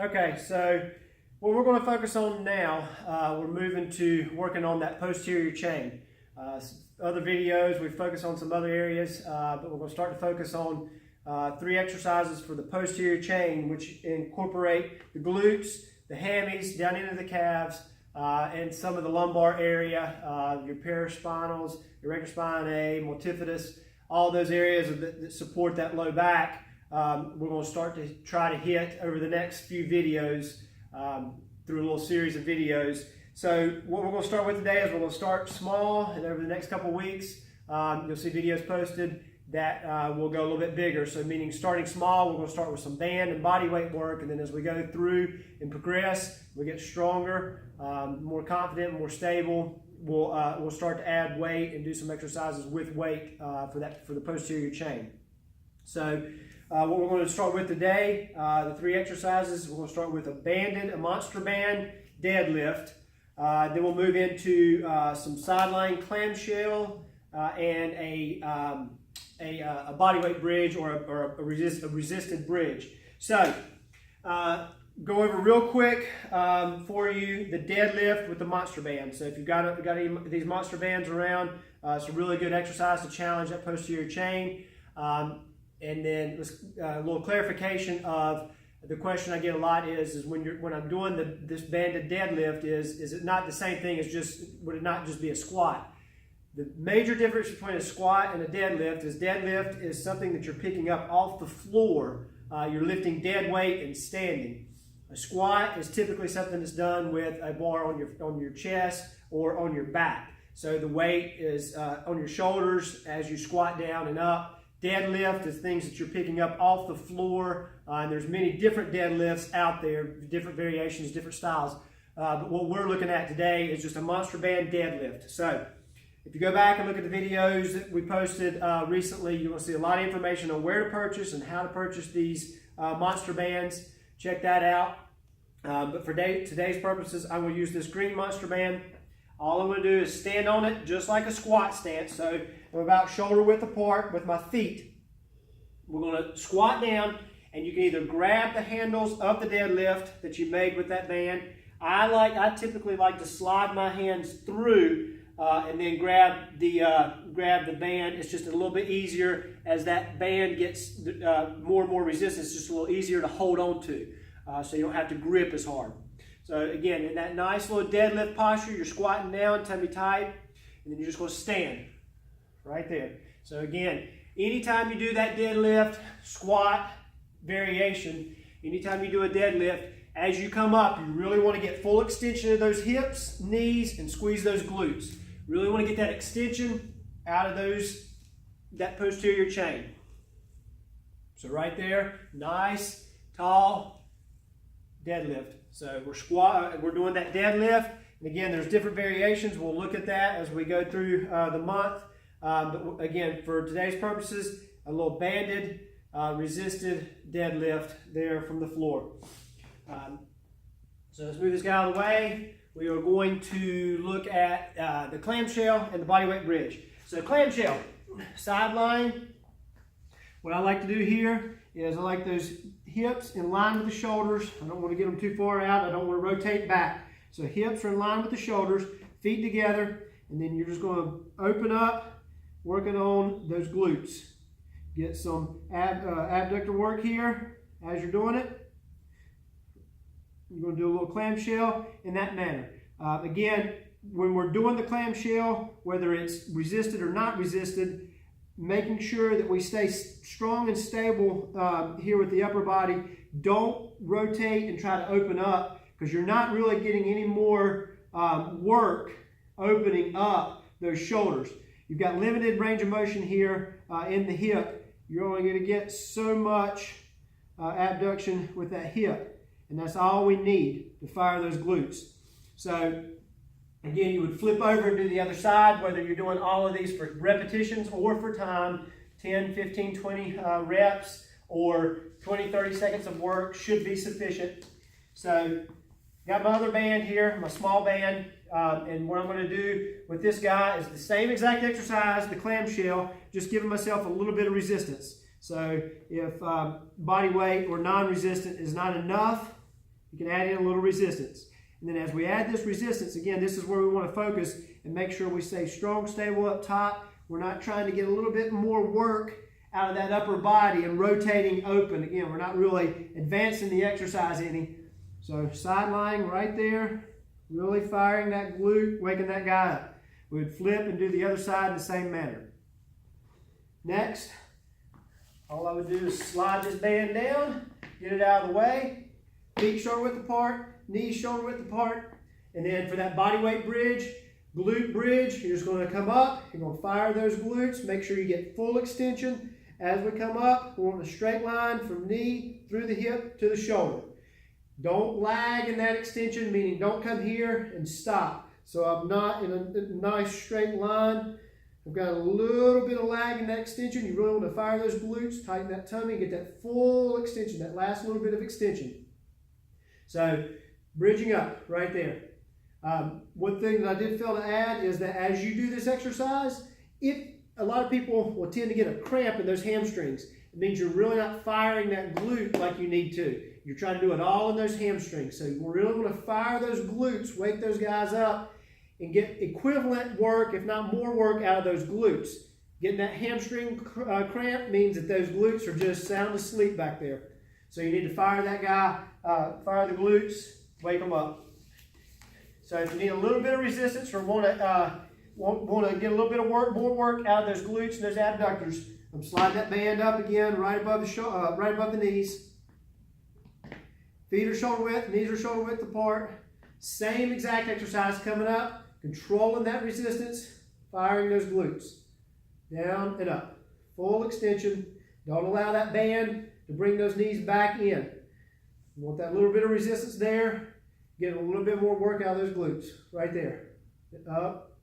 Okay, so what we're going to focus on now, we're moving to working on that posterior chain. Other videos, we focus on some other areas, but we're going to start to focus on 3 exercises for the posterior chain, which incorporate the glutes, the hammies, down into the calves, and some of the lumbar area, your paraspinals, irregular spine A, multifidus, all those areas that support that low back. We're going to start to try to hit over the next few videos through a little series of videos. So what we're going to start with today is we're going to start small, and over the next couple weeks you'll see videos posted that will go a little bit bigger. So meaning starting small, we're going to start with some band and body weight work, and then as we go through and progress, we get stronger, more confident, more stable. We'll start to add weight and do some exercises with weight for the posterior chain. So what we're going to start with today, the 3 exercises, we're going to start with a monster band deadlift. Then we'll move into some sideline clamshell and a body weight bridge or a resisted bridge. So go over real quick for you the deadlift with the monster band. So if you've got any of these monster bands around, it's a really good exercise to challenge that posterior chain. And then a little clarification of the question I get a lot is when I'm doing this banded deadlift, is it not the same thing as would it not just be a squat? The major difference between a squat and a deadlift is something that you're picking up off the floor. You're lifting dead weight and standing. A squat is typically something that's done with a bar on your chest or on your back. So the weight is on your shoulders as you squat down and up. Deadlift is things that you're picking up off the floor, and there's many different deadlifts out there, different variations, different styles. But what we're looking at today is just a monster band deadlift. So if you go back and look at the videos that we posted recently, you will see a lot of information on where to purchase and how to purchase these monster bands. Check that out. But for today's purposes, I'm going to use this green monster band. All I'm going to do is stand on it just like a squat stance. So I'm about shoulder width apart with my feet. We're going to squat down, and you can either grab the handles of the deadlift that you made with that band. I typically like to slide my hands through and then grab the band. It's just a little bit easier as that band gets more and more resistance. It's just a little easier to hold on to, so you don't have to grip as hard. So again, in that nice little deadlift posture, you're squatting down, tummy tight, and then you're just going to stand right there. So again, anytime you do that deadlift, squat variation, anytime you do a deadlift, as you come up, you really want to get full extension of those hips, knees, and squeeze those glutes. Really want to get that extension out of that posterior chain. So right there, nice, tall deadlift. So we're doing that deadlift, and again, there's different variations. We'll look at that as we go through the month. But again, for today's purposes, a little banded, resisted deadlift there from the floor. So let's move this guy out of the way. We are going to look at the clamshell and the bodyweight bridge. So clamshell, sideline. What I like to do here is I like those hips in line with the shoulders. I don't want to get them too far out. I don't want to rotate back. So hips are in line with the shoulders, feet together, and then you're just going to open up, working on those glutes. Get some abductor work here as you're doing it. You're going to do a little clamshell in that manner. Again, when we're doing the clamshell, whether it's resisted or not resisted, making sure that we stay strong and stable here with the upper body. Don't rotate and try to open up, because you're not really getting any more work opening up those shoulders. You've got limited range of motion here in the hip. You're only going to get so much abduction with that hip, and that's all we need to fire those glutes. So again, you would flip over and do the other side, whether you're doing all of these for repetitions or for time. 10, 15, 20 reps or 20, 30 seconds of work should be sufficient. So got my other band here, my small band, and what I'm going to do with this guy is the same exact exercise, the clamshell, just giving myself a little bit of resistance. So if body weight or non-resistant is not enough, You can add in a little resistance. And then as we add this resistance, again, this is where we want to focus and make sure we stay strong, stable up top. We're not trying to get a little bit more work out of that upper body and rotating open. Again, we're not really advancing the exercise any. So side lying right there, really firing that glute, waking that guy up. We would flip and do the other side in the same manner. Next, all I would do is slide this band down, get it out of the way, feet shoulder width apart, knees shoulder width apart, and then for that body weight bridge, glute bridge, you're just going to come up, you're going to fire those glutes, make sure you get full extension. As we come up, we want a straight line from knee through the hip to the shoulder. Don't lag in that extension, meaning don't come here and stop. So I'm not in a nice straight line. I've got a little bit of lag in that extension. You really want to fire those glutes, tighten that tummy, get that full extension, that last little bit of extension. So bridging up right there. One thing that I did fail to add is that as you do this exercise, if a lot of people will tend to get a cramp in those hamstrings, it means you're really not firing that glute like you need to. You're trying to do it all in those hamstrings. So you really want to fire those glutes, wake those guys up, and get equivalent work, if not more work, out of those glutes. Getting that hamstring cramp means that those glutes are just sound asleep back there. So you need to fire that guy, fire the glutes, wake them up. So if you need a little bit of resistance or want to get a little bit of more work out of those glutes and those abductors, I'm sliding that band up again, right above the knees. Feet are shoulder width, knees are shoulder width apart. Same exact exercise coming up, controlling that resistance, firing those glutes. Down and up. Full extension. Don't allow that band to bring those knees back in. You want that little bit of resistance there. Get a little bit more work out of those glutes. Right there. Up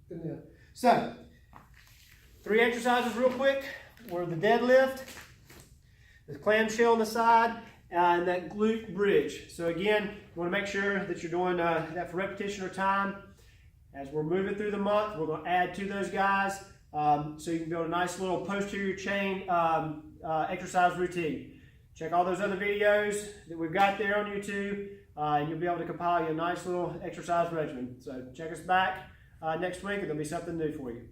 and down. So, 3 exercises real quick. We're the deadlift, the clamshell on the side, and that glute bridge. So again, you want to make sure that you're doing that for repetition or time. As we're moving through the month, we're going to add to those guys so you can build a nice little posterior chain exercise routine. Check all those other videos that we've got there on YouTube, and you'll be able to compile you a nice little exercise regimen. So check us back next week, and there'll be something new for you.